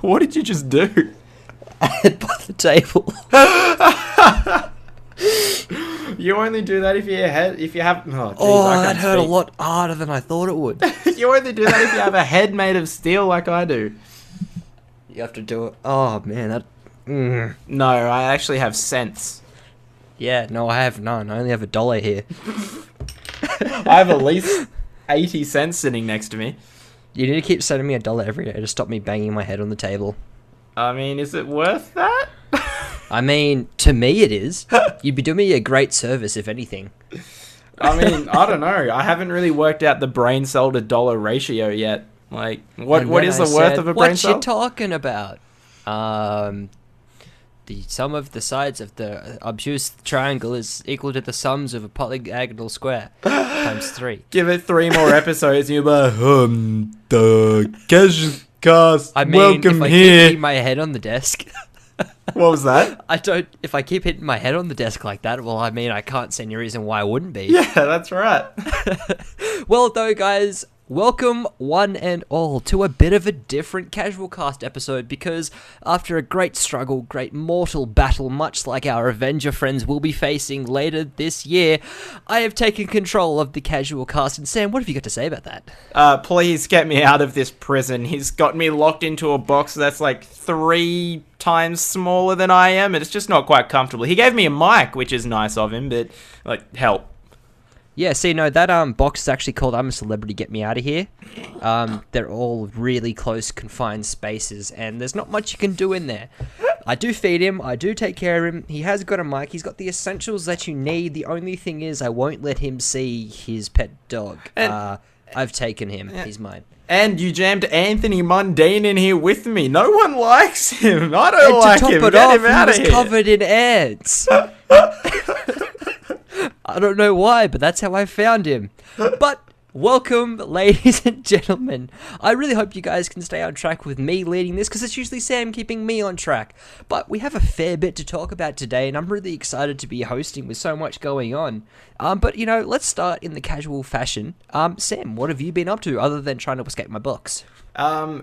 What did you just do? I headbutt the table. You only do that if you have. Oh, geez, that hurt a lot harder than I thought it would. You only do that if you have a head made of steel, like I do. You have to do it. Oh man, that. No, I actually have sense. Yeah, no, I have none. I only have $1 here. I have at least 80 cents sitting next to me. You need to keep sending me $1 every day to stop me banging my head on the table. I mean, is it worth that? I mean, to me it is. You'd be doing me a great service, if anything. I mean, I don't know. I haven't really worked out the brain cell to dollar ratio yet. Like, what is the worth of a brain cell? What you talking about? The sum of the sides of the obtuse triangle is equal to the sums of a polygonal square times 3. Give it 3 more episodes and you'll be like, the CasualCast, I mean, welcome if I here. keep hitting my head on the desk... What was that? If I keep hitting my head on the desk like that, well, I mean, I can't see any reason why I wouldn't be. Yeah, that's right. Well, though, guys, welcome one and all to a bit of a different CasualCast episode, because after a great struggle, great mortal battle, much like our Avenger friends will be facing later this year, I have taken control of the CasualCast. And Sam, what have you got to say about that? Please get me out of this prison. He's got me locked into a box that's like 3 times smaller than I am, and it's just not quite comfortable. He gave me a mic, which is nice of him, but like, help. Yeah, see, no, that box is actually called I'm a Celebrity, Get Me Out of Here. They're all really close, confined spaces, and there's not much you can do in there. I do feed him, I do take care of him, he has got a mic, he's got the essentials that you need. The only thing is I won't let him see his pet dog. I've taken him, he's mine. And you jammed Anthony Mundane in here with me. No one likes him. I don't like him. Get him out of here. He was covered in ants. I don't know why, but that's how I found him. But welcome, ladies and gentlemen. I really hope you guys can stay on track with me leading this, because it's usually Sam keeping me on track. But we have a fair bit to talk about today, and I'm really excited to be hosting with so much going on. But, you know, let's start in the casual fashion. Sam, what have you been up to other than trying to escape my box?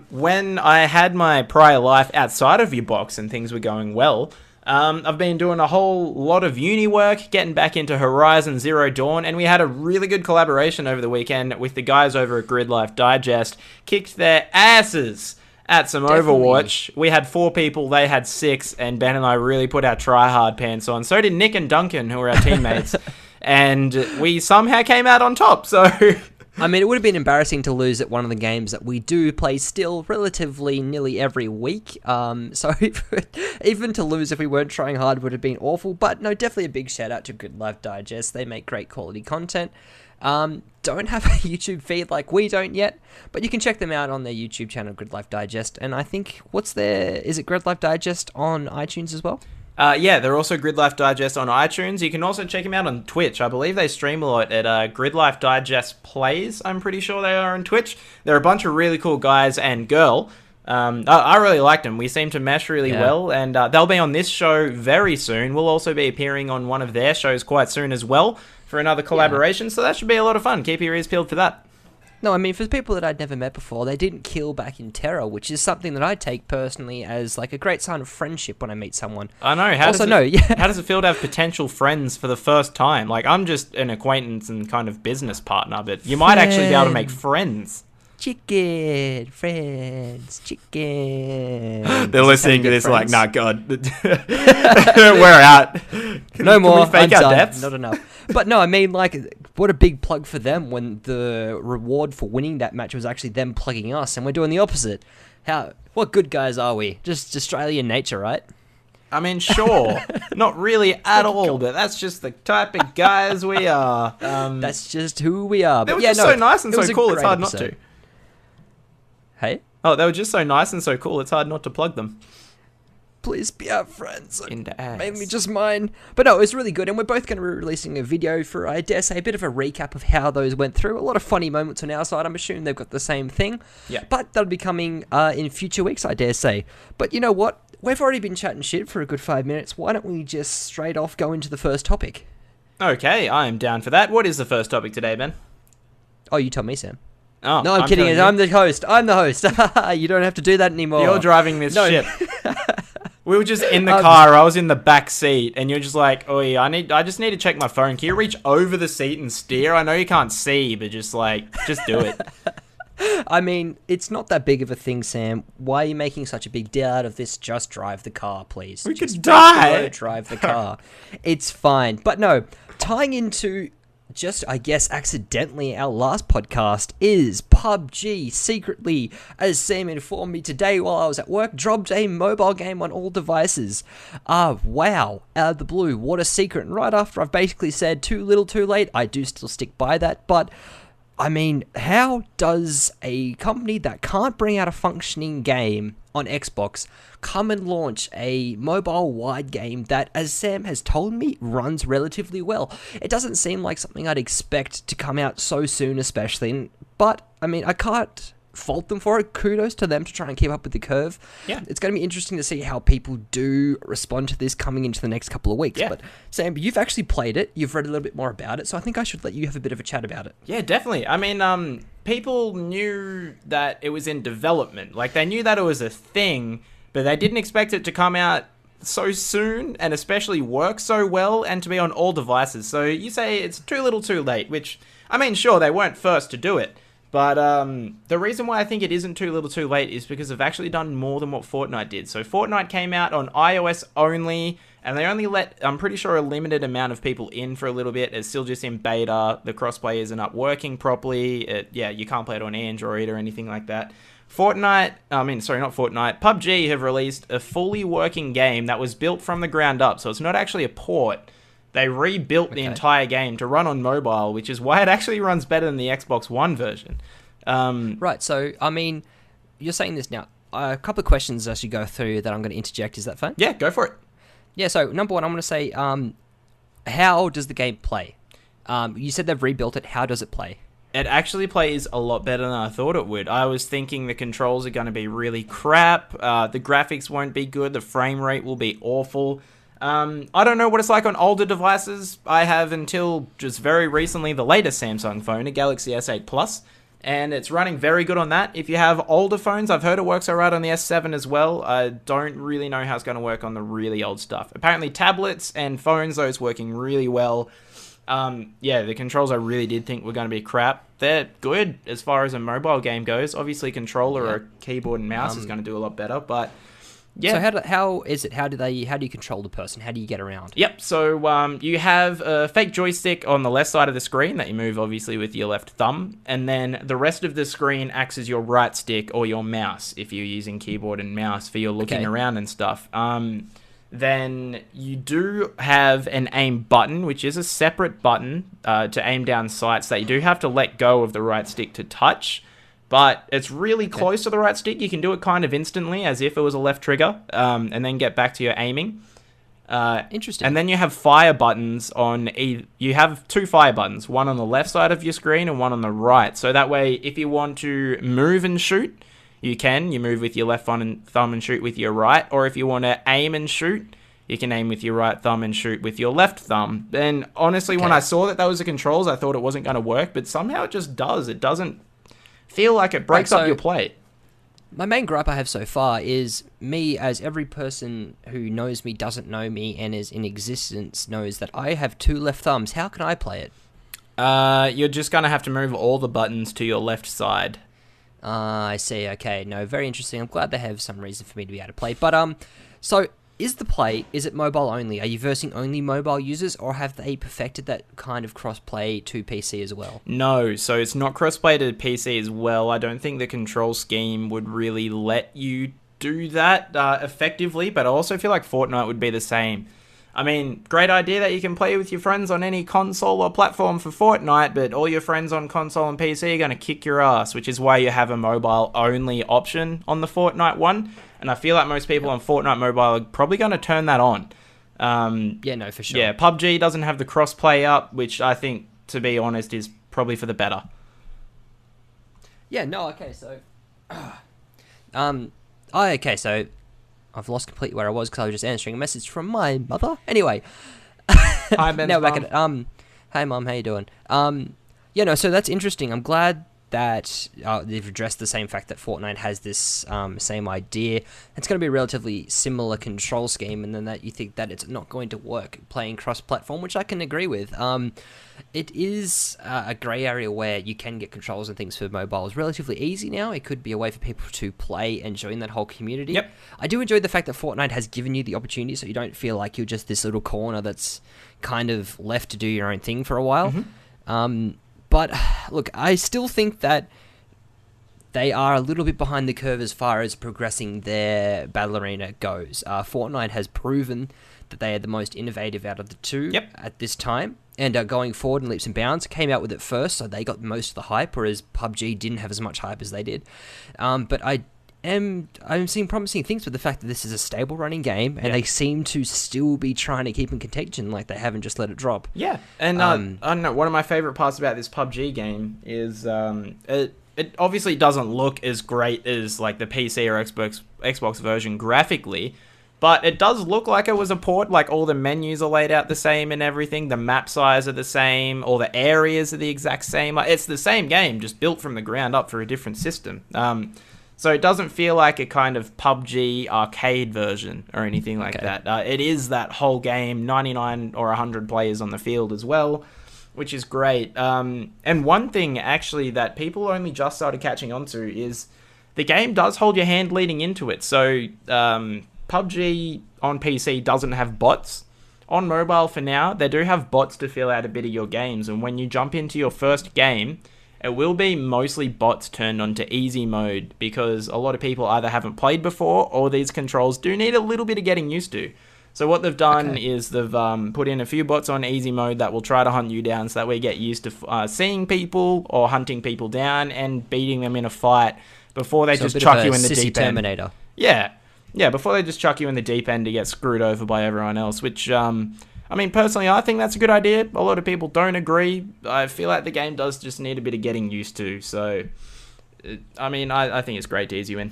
When I had my prior life outside of your box and things were going well, I've been doing a whole lot of uni work, getting back into Horizon Zero Dawn, and we had a really good collaboration over the weekend with the guys over at Grid Life Digest. Kicked their asses at some Overwatch. We had 4 people, they had 6, and Ben and I really put our try-hard pants on. So did Nick and Duncan, who were our teammates, and we somehow came out on top, so... I mean, it would have been embarrassing to lose at one of the games that we do play still relatively nearly every week. So even to lose if we weren't trying hard would have been awful. But no, definitely a big shout out to Grid Life Digest. They make great quality content. Don't have a YouTube feed like we don't yet, but you can check them out on their YouTube channel, Grid Life Digest. And I think, is it Grid Life Digest on iTunes as well? Yeah, they're also Grid Life Digest on iTunes. You can also check them out on Twitch. I believe they stream a lot at Grid Life Digest Plays. I'm pretty sure they are on Twitch. They're a bunch of really cool guys and girl. I really liked them. We seem to mesh really well, and they'll be on this show very soon. We'll also be appearing on one of their shows quite soon as well for another collaboration, so that should be a lot of fun. Keep your ears peeled for that. No, I mean, for the people that I'd never met before, they didn't kill back in terror, which is something that I take personally as like a great sign of friendship when I meet someone. I know. How does it feel to have potential friends for the first time? Like, I'm just an acquaintance and kind of business partner, but you might actually be able to make friends. Chicken, friends, chicken. They're listening to this friends. Like, nah, God, we're out. No more. Can we fake our deaths? Not enough. But no, I mean, like, what a big plug for them when the reward for winning that match was actually them plugging us, and we're doing the opposite. What good guys are we? Just Australian nature, right? I mean, sure. Not really at all, but that's just the type of guys we are. That's just who we are. They were just so nice and so cool, it's hard not to. Hey? Oh, they were just so nice and so cool, it's hard not to plug them. Please be our friends. Into ads. Mainly just mine. But no, it was really good, and we're both going to be releasing a video for, I dare say, a bit of a recap of how those went through. A lot of funny moments on our side. I'm assuming they've got the same thing. Yeah. But that'll be coming in future weeks, I dare say. But you know what? We've already been chatting shit for a good 5 minutes. Why don't we just straight off go into the first topic? Okay, I am down for that. What is the first topic today, Ben? Oh, you tell me, Sam. Oh, No, I'm kidding. telling you. I'm the host. I'm the host. You don't have to do that anymore. You're driving this No. ship. We were just in the car. I was in the back seat, and you're just like, "Oi, I just need to check my phone. Can you reach over the seat and steer? I know you can't see, but just do it." I mean, it's not that big of a thing, Sam. Why are you making such a big deal out of this? Just drive the car, please. We Just could die. drive the car. It's fine. But no, tying into just, I guess, accidentally our last podcast is PUBG secretly, as Sam informed me today while I was at work, dropped a mobile game on all devices. Wow, out of the blue, what a secret. And right after I've basically said too little too late, I do still stick by that, but I mean, how does a company that can't bring out a functioning game on Xbox come and launch a mobile-wide game that, as Sam has told me, runs relatively well? It doesn't seem like something I'd expect to come out so soon, especially. But, I mean, I can't fault them for it. Kudos to them to try and keep up with the curve. Yeah. It's going to be interesting to see how people do respond to this coming into the next couple of weeks. Yeah. But, Sam, you've actually played it. You've read a little bit more about it, so I think I should let you have a bit of a chat about it. Yeah, definitely. I mean, people knew that it was in development. Like, they knew that it was a thing, but they didn't expect it to come out so soon and especially work so well and to be on all devices. So you say it's too little too late, which, I mean, sure, they weren't first to do it. But the reason why I think it isn't too little too late is because they've actually done more than what Fortnite did. So Fortnite came out on iOS only, and they only let, I'm pretty sure, a limited amount of people in for a little bit. It's still just in beta. The crossplay isn't up working properly. You can't play it on Android or anything like that. PUBG have released a fully working game that was built from the ground up. So it's not actually a port. They rebuilt the entire game to run on mobile, which is why it actually runs better than the Xbox One version. Right, so, I mean, you're saying this now. A couple of questions as you go through that I'm going to interject. Is that fine? Yeah, go for it. Yeah, so, number one, I'm going to say, how does the game play? You said they've rebuilt it. How does it play? It actually plays a lot better than I thought it would. I was thinking the controls are going to be really crap. The graphics won't be good. The frame rate will be awful. I don't know what it's like on older devices. I have until just very recently the latest Samsung phone, a Galaxy S8 Plus, and it's running very good on that. If you have older phones, I've heard it works alright on the S7 as well. I don't really know how it's going to work on the really old stuff. Apparently tablets and phones, those working really well. The controls I really did think were going to be crap. They're good as far as a mobile game goes. Obviously controller or keyboard and mouse is going to do a lot better, but yeah. So how is it? How do you control the person? How do you get around? Yep. So you have a fake joystick on the left side of the screen that you move obviously with your left thumb, and then the rest of the screen acts as your right stick or your mouse if you're using keyboard and mouse for your looking around and stuff. Then you do have an aim button, which is a separate button to aim down sights that you do have to let go of the right stick to touch. But it's really close to the right stick. You can do it kind of instantly, as if it was a left trigger, and then get back to your aiming. Interesting. And then you have fire buttons you have two fire buttons, one on the left side of your screen and one on the right. So that way, if you want to move and shoot, you can. You move with your left thumb and shoot with your right. Or if you want to aim and shoot, you can aim with your right thumb and shoot with your left thumb. And honestly, when I saw that was the controls, I thought it wasn't going to work, but somehow it just does. It doesn't feel like it breaks up your play. My main gripe I have so far is me, as every person who knows me doesn't know me and is in existence knows that I have two left thumbs. How can I play it? You're just going to have to move all the buttons to your left side. I see. Okay. No, very interesting. I'm glad they have some reason for me to be able to play. But, so is it mobile only? Are you versing only mobile users, or have they perfected that kind of cross-play to PC as well? No, so it's not cross-play to PC as well. I don't think the control scheme would really let you do that effectively, but I also feel like Fortnite would be the same. I mean, great idea that you can play with your friends on any console or platform for Fortnite, but all your friends on console and PC are going to kick your ass, which is why you have a mobile-only option on the Fortnite one. And I feel like most people on Fortnite Mobile are probably going to turn that on. For sure. Yeah, PUBG doesn't have the cross-play up, which I think, to be honest, is probably for the better. Yeah, no, okay, so... so... I've lost completely where I was because I was just answering a message from my mother. Anyway. Hi, Ben's now back mom. at it. Hey, Mum, how you doing? So that's interesting. I'm glad that they've addressed the same fact that Fortnite has this same idea. It's going to be a relatively similar control scheme, and then that you think that it's not going to work playing cross-platform, which I can agree with. It is a grey area where you can get controls and things for mobiles relatively easy now. It could be a way for people to play and join that whole community. Yep. I do enjoy the fact that Fortnite has given you the opportunity, so you don't feel like you're just this little corner that's kind of left to do your own thing for a while. But look, I still think that they are a little bit behind the curve as far as progressing their battle arena goes. Fortnite has proven that they are the most innovative out of the two at this time, and are going forward in leaps and bounds. Came out with it first, so they got most of the hype, whereas PUBG didn't have as much hype as they did. But I'm seeing promising things with the fact that this is a stable running game, and they seem to still be trying to keep in contention, like they haven't just let it drop. Yeah, and I don't know, one of my favorite parts about this PUBG game is it obviously doesn't look as great as like the PC or Xbox version graphically, but it does look like it was a port. Like all the menus are laid out the same and everything. The map size are the same. All the areas are the exact same. Like, it's the same game, just built from the ground up for a different system. So it doesn't feel like a kind of PUBG arcade version or anything like that. It is that whole game, 99 or 100 players on the field as well, which is great. And one thing, actually, that people only just started catching on to is the game does hold your hand leading into it. So PUBG on PC doesn't have bots. On mobile for now, they do have bots to fill out a bit of your games. And when you jump into your first game, it will be mostly bots turned onto easy mode, because a lot of people either haven't played before or these controls do need a little bit of getting used to. So what they've done is they've put in a few bots on easy mode that will try to hunt you down, so that we get used to seeing people or hunting people down and beating them in a fight before they just chuck you in the deep end. Terminator. Yeah, before they just chuck you in the deep end to get screwed over by everyone else, which... I mean, personally, I think that's a good idea. A lot of people don't agree. I feel like the game does just need a bit of getting used to. So, I mean, I think it's great to ease you in.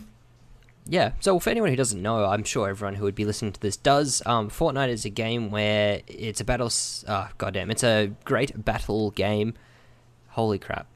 Yeah, so for anyone who doesn't know, I'm sure everyone who would be listening to this does. Fortnite is a game where it's a battle... it's a great battle game. Holy crap.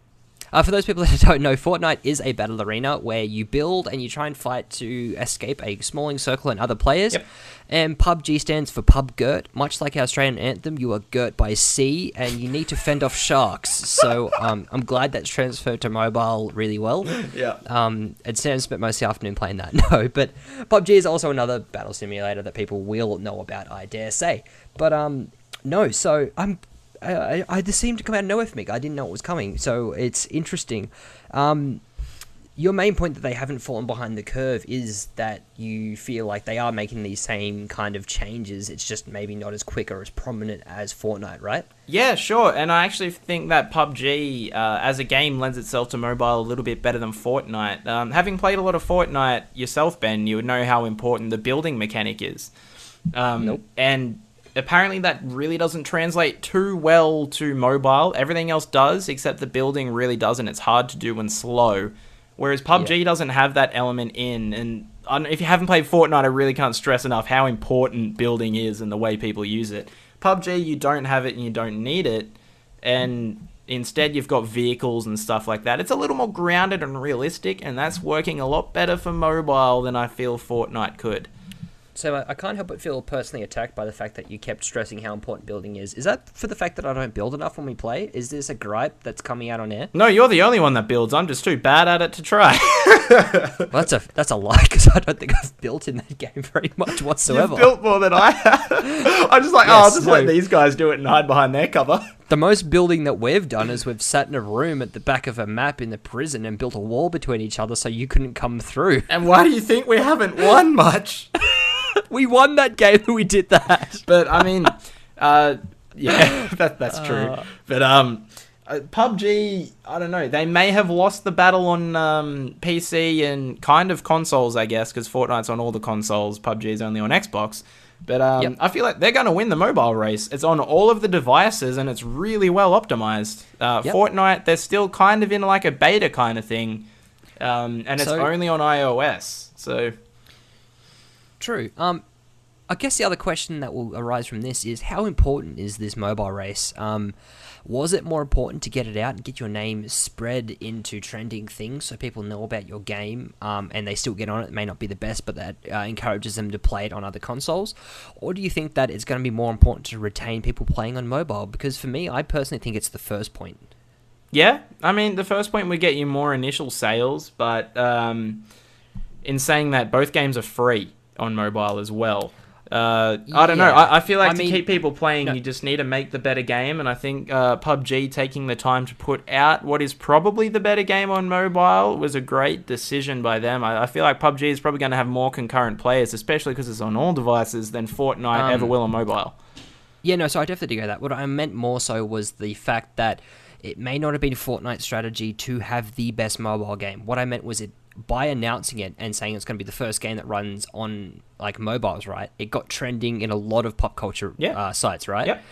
For those people that don't know, Fortnite is a battle arena where you build and you try and fight to escape a smalling circle and other players. Yep. And PUBG stands for pub girt. Much like our Australian anthem, you are girt by sea and you need to fend off sharks. So I'm glad that's transferred to mobile really well. Yeah. And Sam spent most of the afternoon playing that. No, but PUBG is also another battle simulator that people will know about, I dare say. But no, so I this seemed to come out of nowhere for me. I didn't know it was coming, so it's interesting. Your main point that they haven't fallen behind the curve is that you feel like they are making these same kind of changes. It's just maybe not as quick or as prominent as Fortnite, right? Yeah, sure. And I actually think that PUBG as a game lends itself to mobile a little bit better than Fortnite. Having played a lot of Fortnite yourself, Ben, you would know how important the building mechanic is. Nope. And apparently that really doesn't translate too well to mobile. Everything else does, except the building really doesn't. It's hard to do and slow. Whereas PUBG doesn't have that element in. And if you haven't played Fortnite, I really can't stress enough how important building is and the way people use it. PUBG, you don't have it and you don't need it. And instead, you've got vehicles and stuff like that. It's a little more grounded and realistic, and that's working a lot better for mobile than I feel Fortnite could. So I can't help but feel personally attacked by the fact that you kept stressing how important building is. Is that for the fact that I don't build enough when we play? Is this a gripe that's coming out on air? No, you're the only one that builds. I'm just too bad at it to try. Well, that's a lie, because I don't think I've built in that game very much whatsoever. You've built more than I have. I'm just like, I'll just let these guys do it and hide behind their cover. The most building that we've done is we've sat in a room at the back of a map in the prison and built a wall between each other so you couldn't come through. And why do you think we haven't won much? We won that game and we did that. But, I mean, yeah, that's true. But PUBG, I don't know. They may have lost the battle on PC and kind of consoles, I guess, because Fortnite's on all the consoles. PUBG is only on Xbox. But I feel like they're going to win the mobile race. It's on all of the devices and it's really well optimized. Fortnite, they're still kind of in like a beta kind of thing. And it's only on iOS. So... True. I guess the other question that will arise from this is how important is this mobile race? Was it more important to get it out and get your name spread into trending things so people know about your game and they still get on it? It may not be the best, but that encourages them to play it on other consoles. Or do you think that it's going to be more important to retain people playing on mobile? Because for me, I personally think it's the first point. Yeah, I mean, the first point would get you more initial sales, but in saying that, both games are free on mobile as well. I don't know. I feel like to keep people playing, you just need to make the better game, and I think PUBG taking the time to put out what is probably the better game on mobile was a great decision by them. I feel like PUBG is probably going to have more concurrent players, especially because it's on all devices, than Fortnite ever will on mobile. Yeah, no, so I definitely go that. What I meant more so was the fact that it may not have been Fortnite's strategy to have the best mobile game. What I meant was by announcing it and saying it's going to be the first game that runs on like mobiles, right? It got trending in a lot of pop culture sites, right? Yep.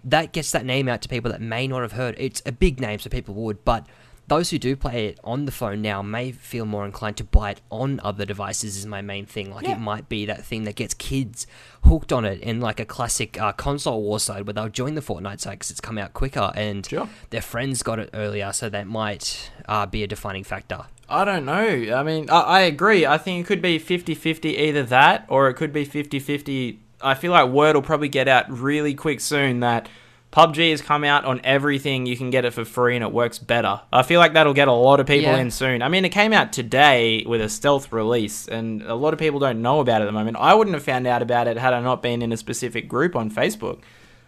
That gets that name out to people that may not have heard. It's a big name, so people would, but those who do play it on the phone now may feel more inclined to buy it on other devices is my main thing. Like it might be that thing that gets kids hooked on it in like a classic console war side where they'll join the Fortnite side because it's come out quicker and their friends got it earlier, so that might be a defining factor. I don't know. I mean, I agree. I think it could be 50-50 either that or it could be 50-50. I feel like word will probably get out really quick soon that PUBG has come out on everything. You can get it for free and it works better. I feel like that'll get a lot of people in soon. I mean, it came out today with a stealth release and a lot of people don't know about it at the moment. I wouldn't have found out about it had I not been in a specific group on Facebook.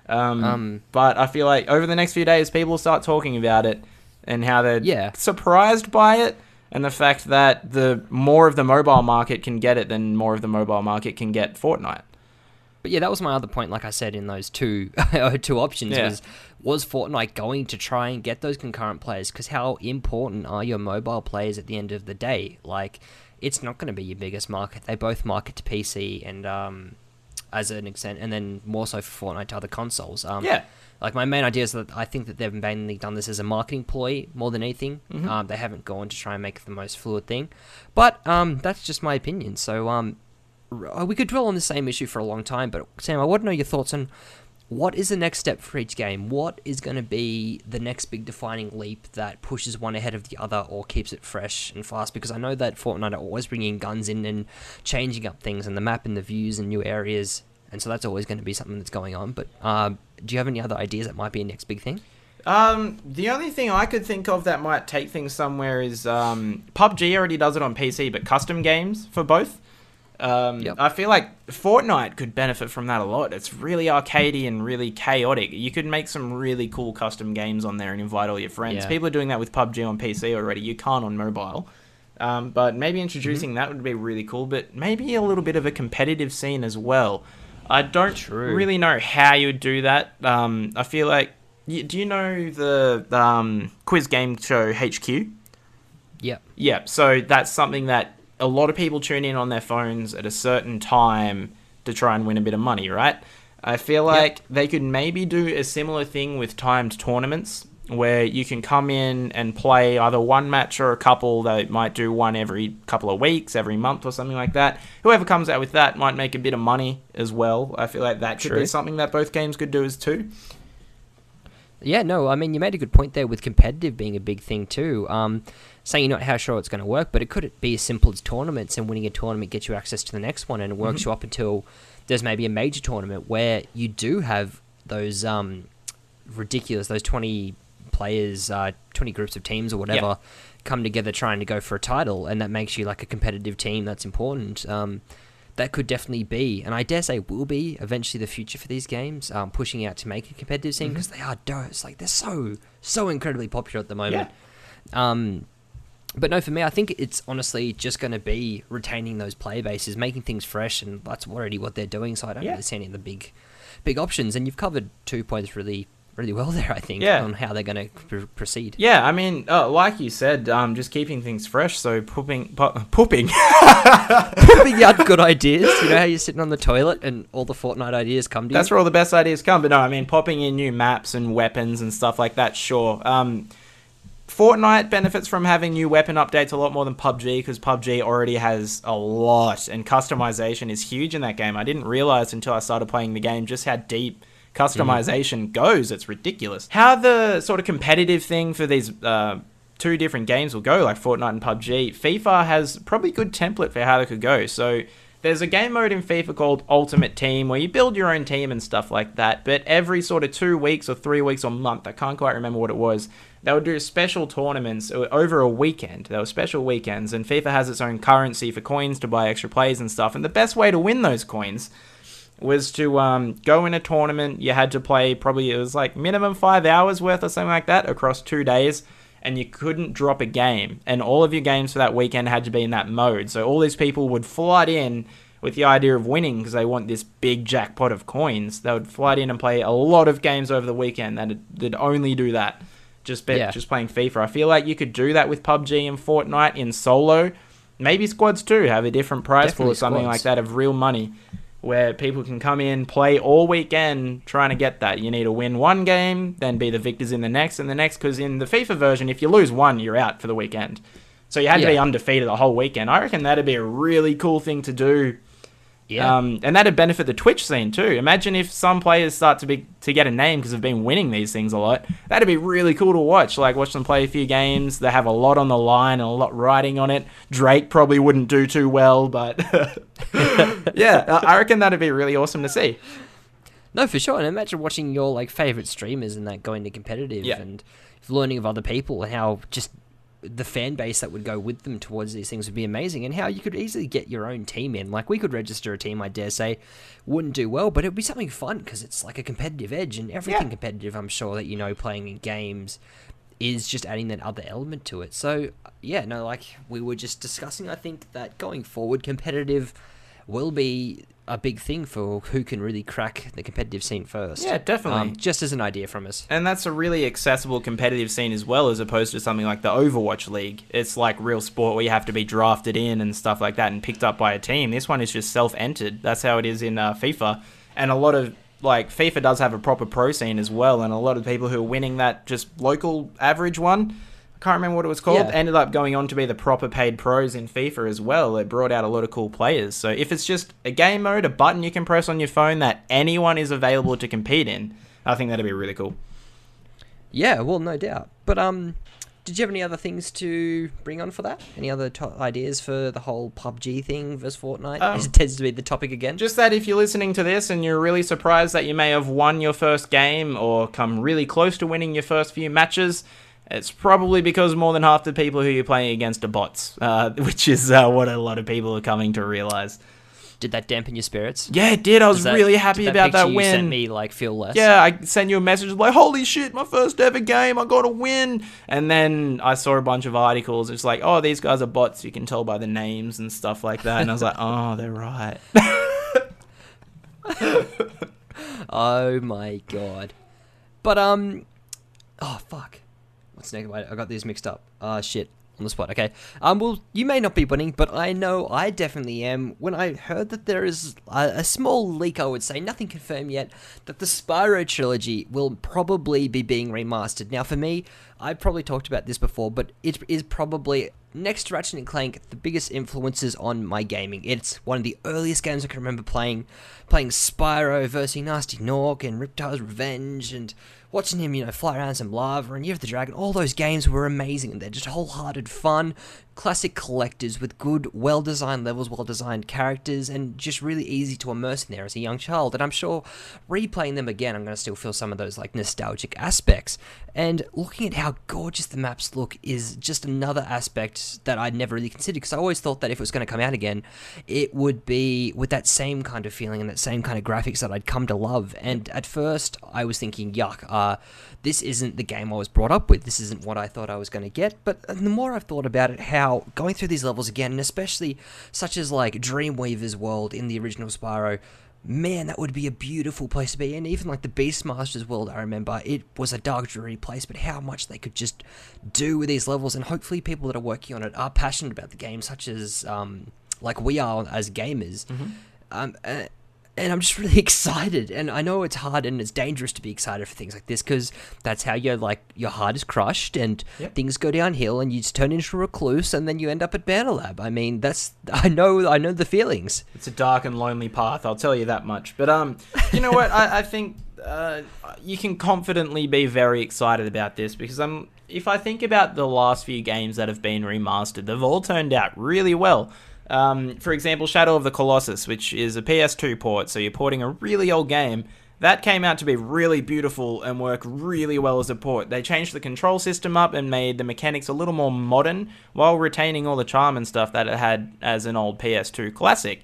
But I feel like over the next few days, people will start talking about it and how they're surprised by it. And the fact that the more of the mobile market can get it than more of the mobile market can get Fortnite. But yeah, that was my other point, like I said, in those two options, was Fortnite going to try and get those concurrent players? Because how important are your mobile players at the end of the day? Like, it's not going to be your biggest market. They both market to PC and as an extent, and then more so for Fortnite to other consoles. Like, my main idea is that I think that they've mainly done this as a marketing ploy more than anything. They haven't gone to try and make it the most fluid thing. But that's just my opinion. So we could dwell on the same issue for a long time, but Sam, I want to know your thoughts on what is the next step for each game? What is going to be the next big defining leap that pushes one ahead of the other or keeps it fresh and fast? Because I know that Fortnite are always bringing guns in and changing up things and the map and the views and new areas, and so that's always going to be something that's going on. But do you have any other ideas that might be a next big thing? The only thing I could think of that might take things somewhere is PUBG already does it on PC, but custom games for both. I feel like Fortnite could benefit from that a lot. It's really arcadey and really chaotic. You could make some really cool custom games on there and invite all your friends. People are doing that with PUBG on PC already. You can't on mobile. But maybe introducing that would be really cool, but maybe a little bit of a competitive scene as well. I don't really know how you would do that. I feel like... do you know the quiz game show HQ? Yeah, so that's something that a lot of people tune in on their phones at a certain time to try and win a bit of money, right? I feel like they could maybe do a similar thing with timed tournaments where you can come in and play either one match or a couple. They might do one every couple of weeks, every month or something like that. Whoever comes out with that might make a bit of money as well. I feel like that could be something that both games could do as too. Yeah, no, I mean, you made a good point there with competitive being a big thing too. Saying you're not how sure it's going to work, but it could be as simple as tournaments, and winning a tournament gets you access to the next one, and it works you up until there's maybe a major tournament where you do have those ridiculous, those 20 players, 20 groups of teams or whatever, come together trying to go for a title, and that makes you like a competitive team. That's important. That could definitely be, and I dare say will be, eventually the future for these games, pushing out to make a competitive scene, because they are dose. Like, they're so incredibly popular at the moment. But no, for me, I think it's honestly just going to be retaining those player bases, making things fresh, and that's already what they're doing, so I don't really see any of the big options, and you've covered 2 points really well there, I think, on how they're going to proceed. Yeah, I mean, like you said, just keeping things fresh, so pooping out good ideas. You know how you're sitting on the toilet and all the Fortnite ideas come to you? That's where all the best ideas come, but no, I mean, popping in new maps and weapons and stuff like that, sure. Fortnite benefits from having new weapon updates a lot more than PUBG, because PUBG already has a lot, and customization is huge in that game. I didn't realize until I started playing the game just how deep customization goes. It's ridiculous. How the sort of competitive thing for these two different games will go, like Fortnite and PUBG, FIFA has probably a good template for how they could go. So there's a game mode in FIFA called Ultimate Team where you build your own team and stuff like that, but every sort of 2 weeks or 3 weeks or month, I can't quite remember what it was, they would do special tournaments over a weekend. There were special weekends, and FIFA has its own currency for coins to buy extra players and stuff, and the best way to win those coins was to go in a tournament. You had to play probably, it was like minimum 5 hours worth or something like that across 2 days, and you couldn't drop a game, and all of your games for that weekend had to be in that mode. So all these people would flood in with the idea of winning because they want this big jackpot of coins. They would flood in and play a lot of games over the weekend that'd only do that. Just playing FIFA. I feel like you could do that with PUBG and Fortnite in solo. Maybe squads too have a different price pool or something like that of real money, where people can come in, play all weekend trying to get that. You need to win one game, then be the victors in the next and the next, because in the FIFA version, if you lose one, you're out for the weekend. So you had to be undefeated the whole weekend. I reckon that'd be a really cool thing to do. Yeah. And that'd benefit the Twitch scene too. Imagine if some players start to get a name because they've been winning these things a lot. That'd be really cool to watch. Like, watch them play a few games. They have a lot on the line and a lot riding on it. Drake probably wouldn't do too well, but yeah, I reckon that'd be really awesome to see. No, for sure. And imagine watching your like favorite streamers and that going to competitive and learning of other people and how just the fan base that would go with them towards these things would be amazing, and how you could easily get your own team in. Like, we could register a team, I dare say, wouldn't do well, but it'd be something fun because it's like a competitive edge, and everything competitive, I'm sure that, you know, playing in games is just adding that other element to it. So, yeah, no, like we were just discussing, I think that going forward, competitive will be a big thing for who can really crack the competitive scene first. Yeah, definitely. Just as an idea from us. And that's a really accessible competitive scene as well, as opposed to something like the Overwatch League. It's like real sport where you have to be drafted in and stuff like that and picked up by a team. This one is just self-entered. That's how it is in FIFA. And a lot of, like, FIFA does have a proper pro scene as well, and a lot of people who are winning that just local average one, can't remember what it was called, ended up going on to be the proper paid pros in FIFA as well. It brought out a lot of cool players. So if it's just a game mode, a button you can press on your phone that anyone is available to compete in, I think that'd be really cool. Yeah, well, no doubt. But did you have any other things to bring on for that? Any other ideas for the whole PUBG thing versus Fortnite? It tends to be the topic again. Just that if you're listening to this and you're really surprised that you may have won your first game or come really close to winning your first few matches, it's probably because more than half the people who you're playing against are bots, which is what a lot of people are coming to realize. Did that dampen your spirits? Yeah, it did. I was really happy about that win. You sent me like feel less. Yeah, I sent you a message like, "Holy shit, my first ever game! I got a win!" And then I saw a bunch of articles. It's like, "Oh, these guys are bots. You can tell by the names and stuff like that." And I was like, "Oh, they're right." Oh my god! But oh fuck. What's next? I got these mixed up. Shit. On the spot. Okay. Well, you may not be winning, but I know I definitely am. When I heard that there is a small leak, I would say, nothing confirmed yet, that the Spyro trilogy will probably be being remastered. Now, for me, I've probably talked about this before, but it is probably, next to Ratchet and Clank, the biggest influences on my gaming. It's one of the earliest games I can remember playing Spyro versus Nasty Nork and Riptide's Revenge, and watching him, you know, fly around some lava and Year of the Dragon. All those games were amazing, and they're just wholehearted fun, classic collectors with good, well-designed levels, well-designed characters, and just really easy to immerse in there as a young child. And I'm sure replaying them again, I'm going to still feel some of those like nostalgic aspects. And looking at how gorgeous the maps look is just another aspect that I'd never really considered, because I always thought that if it was going to come out again, it would be with that same kind of feeling and that same kind of graphics that I'd come to love. And at first, I was thinking, yuck, this isn't the game I was brought up with. This isn't what I thought I was going to get. But the more I've thought about it, how going through these levels again, and especially such as like Dreamweaver's world in the original Spyro, man, that would be a beautiful place to be. And even like the Beastmaster's world, I remember, it was a dark, dreary place, but how much they could just do with these levels. And hopefully people that are working on it are passionate about the game, such as like we are as gamers. And I'm just really excited. And I know it's hard and it's dangerous to be excited for things like this because that's how your heart is crushed and things go downhill and you just turn into a recluse and then you end up at Banter Lab. I mean, I know the feelings. It's a dark and lonely path, I'll tell you that much. But you know what? I think you can confidently be very excited about this because if I think about the last few games that have been remastered, they've all turned out really well. For example, Shadow of the Colossus, which is a PS2 port, so you're porting a really old game. That came out to be really beautiful and work really well as a port. They changed the control system up and made the mechanics a little more modern while retaining all the charm and stuff that it had as an old PS2 classic.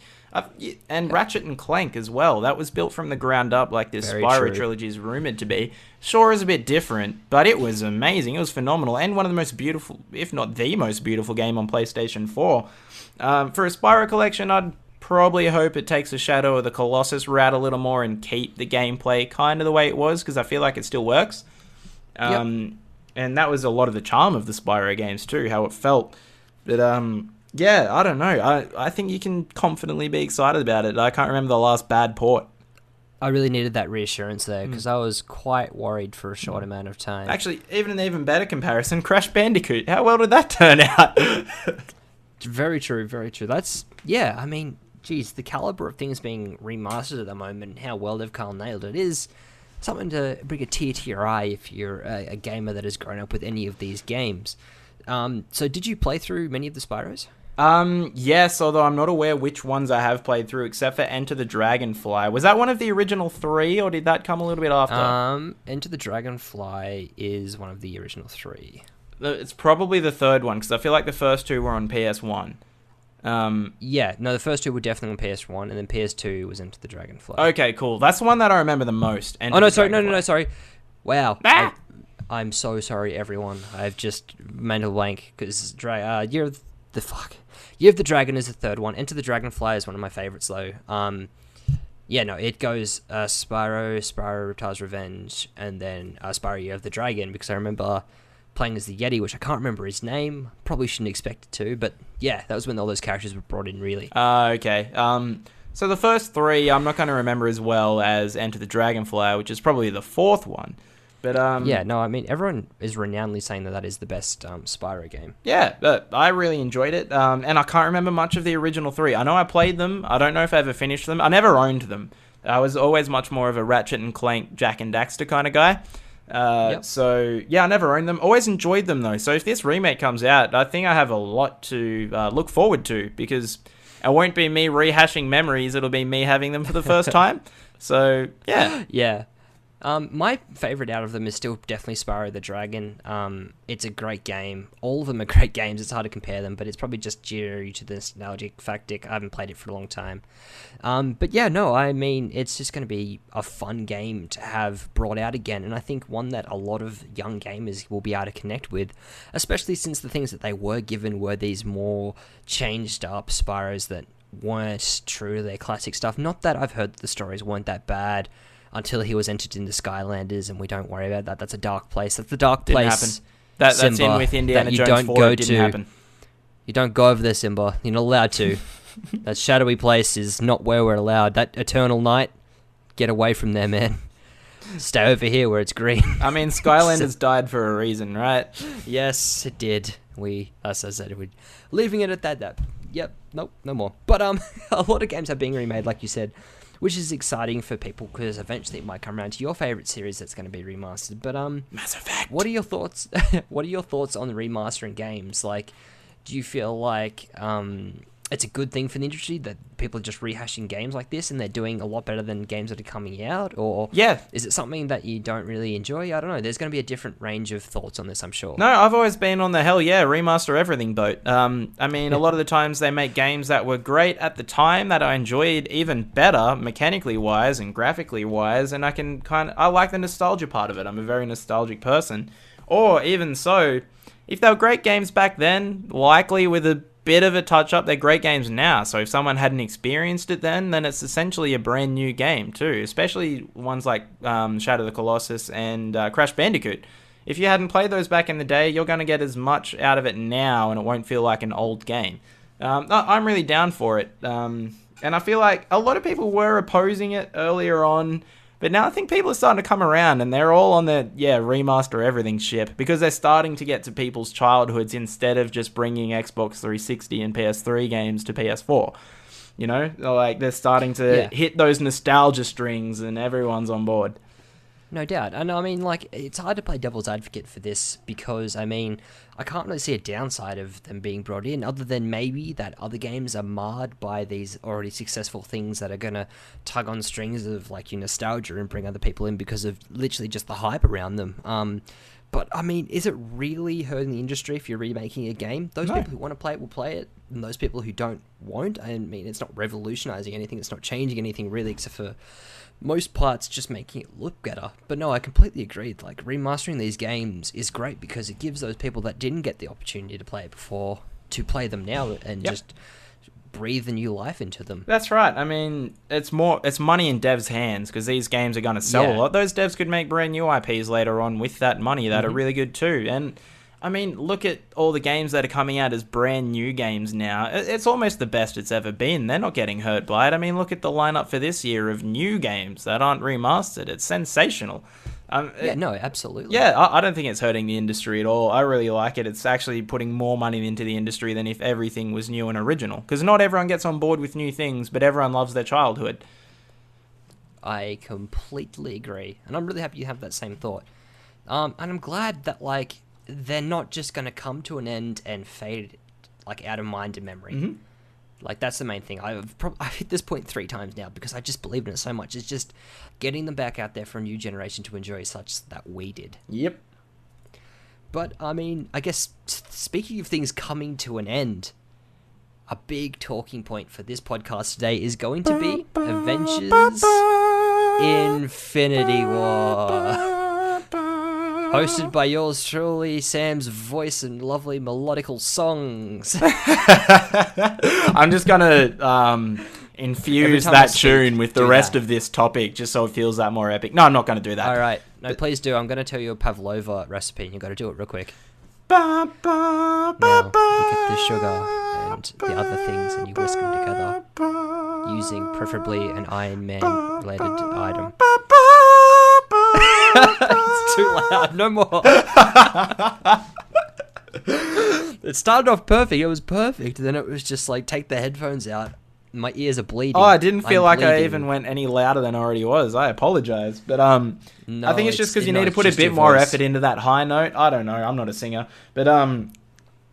And Ratchet and Clank as well. That was built from the ground up like this Spyro trilogy is rumored to be. Sure is a bit different, but it was amazing. It was phenomenal and one of the most beautiful, if not the most beautiful game on PlayStation 4. For a Spyro collection, I'd probably hope it takes a Shadow of the Colossus route a little more and keep the gameplay kind of the way it was, because I feel like it still works. And that was a lot of the charm of the Spyro games too, how it felt. But yeah, I don't know. I think you can confidently be excited about it. I can't remember the last bad port. I really needed that reassurance there because I was quite worried for a short amount of time. Actually, even an even better comparison, Crash Bandicoot. How well did that turn out? Very true, very true. I mean, geez, the caliber of things being remastered at the moment and how well they've nailed it is something to bring a tear to your eye if you're a gamer that has grown up with any of these games. So did you play through many of the Spyros? Yes, although I'm not aware which ones I have played through, except for Enter the Dragonfly. Was that one of the original 3, or did that come a little bit after? Enter the Dragonfly is one of the original 3. It's probably the third one, because I feel like the first 2 were on PS1. The first 2 were definitely on PS1, and then PS2 was Enter the Dragonfly. Okay, cool. That's the one that I remember the most. Sorry. Wow. I'm so sorry, everyone. I've just mental blank, because Year of the Dragon is the third one. Enter the Dragonfly is one of my favorites, though. It goes Spyro, Reptile's Revenge, and then Spyro Year of the Dragon, because I remember playing as the Yeti, which I can't remember his name. Probably shouldn't expect it to, but yeah, that was when all those characters were brought in, really. Okay. So the first 3, I'm not going to remember as well as Enter the Dragonfly, which is probably the 4th one. But I mean, everyone is renownedly saying that is the best Spyro game. Yeah, but I really enjoyed it, and I can't remember much of the original 3. I know I played them. I don't know if I ever finished them. I never owned them. I was always much more of a Ratchet and Clank, Jak and Daxter kind of guy. So, yeah, I never owned them. Always enjoyed them, though. So if this remake comes out, I think I have a lot to look forward to, because it won't be me rehashing memories. It'll be me having them for the first time. So, yeah. Yeah. My favorite out of them is still definitely Spyro the Dragon. It's a great game. All of them are great games. It's hard to compare them, but it's probably just due to the nostalgic factor. I haven't played it for a long time. I mean, it's just going to be a fun game to have brought out again, and I think one that a lot of young gamers will be able to connect with, especially since the things that they were given were these more changed up Spyros that weren't true to their classic stuff. Not that I've heard that the stories weren't that bad, until he was entered into Skylanders, and we don't worry about that. That's a dark place. That's the dark place. Didn't happen. That's in with Indiana Jones 4. It didn't happen. You don't go over there, Simba. You're not allowed to. That shadowy place is not where we're allowed. That eternal night, get away from there, man. Stay over here where it's green. I mean, Skylanders died for a reason, right? Yes, it did. As I said, we're leaving it at that. Yep, nope, no more. But a lot of games are being remade, like you said, which is exciting for people because eventually it might come around to your favorite series that's going to be remastered. But Mass Effect. What are your thoughts? What are your thoughts on the remastering games? Like, do you feel like it's a good thing for the industry that people are just rehashing games like this and they're doing a lot better than games that are coming out? Or is it something that you don't really enjoy? I don't know. There's going to be a different range of thoughts on this, I'm sure. No, I've always been on the hell yeah, remaster everything boat. I mean, a lot of the times they make games that were great at the time that I enjoyed even better mechanically wise and graphically wise, and I like the nostalgia part of it. I'm a very nostalgic person. Or even so, if they were great games back then, likely with a bit of a touch up, they're great games now. So if someone hadn't experienced it then it's essentially a brand new game too, especially ones like Shadow of the Colossus and Crash Bandicoot. If you hadn't played those back in the day, you're going to get as much out of it now and it won't feel like an old game. I'm really down for it. And I feel like a lot of people were opposing it earlier on, but now I think people are starting to come around and they're all on the, remaster everything ship because they're starting to get to people's childhoods instead of just bringing Xbox 360 and PS3 games to PS4. You know, like they're starting to hit those nostalgia strings and everyone's on board. No doubt. And I mean, like, it's hard to play devil's advocate for this because, I mean, I can't really see a downside of them being brought in other than maybe that other games are marred by these already successful things that are going to tug on strings of, like, your nostalgia and bring other people in because of literally just the hype around them. But, I mean, is it really hurting the industry if you're remaking a game? Those people who want to play it will play it, and those people who don't won't. I mean, it's not revolutionizing anything. It's not changing anything, really, except for most parts just making it look better. But no, I completely agree. Like, remastering these games is great because it gives those people that didn't get the opportunity to play it before to play them now and just breathe a new life into them. That's right. I mean, it's money in devs' hands because these games are going to sell a lot. Those devs could make brand new IPs later on with that money that are really good too. And I mean, look at all the games that are coming out as brand new games now. It's almost the best it's ever been. They're not getting hurt by it. I mean, look at the lineup for this year of new games that aren't remastered. It's sensational. No, absolutely. Yeah, I don't think it's hurting the industry at all. I really like it. It's actually putting more money into the industry than if everything was new and original. Because not everyone gets on board with new things, but everyone loves their childhood. I completely agree. And I'm really happy you have that same thought. And I'm glad that, like, they're not just going to come to an end and fade, like, out of mind and memory. Mm-hmm. Like, that's the main thing. I've hit this point 3 times now because I just believe in it so much. It's just getting them back out there for a new generation to enjoy such that we did. Yep. But, I mean, I guess, speaking of things coming to an end, a big talking point for this podcast today is going to be Avengers Infinity War. Hosted by yours truly, Sam's voice and lovely melodical songs. I'm just going to infuse that tune with the rest of this topic just so it feels that more epic. No, I'm not going to do that. All right. No, please do. I'm going to tell you a pavlova recipe and you've got to do it real quick. Now, you get the sugar and the other things and you whisk them together using preferably an Iron Man related item. It's too loud. No more. It started off perfect. It was perfect. Then it was just like, take the headphones out. My ears are bleeding. Oh, I didn't feel like I even went any louder than I already was. I apologize. But no, I think it's just because you need to put a bit more effort into that high note. I don't know. I'm not a singer. But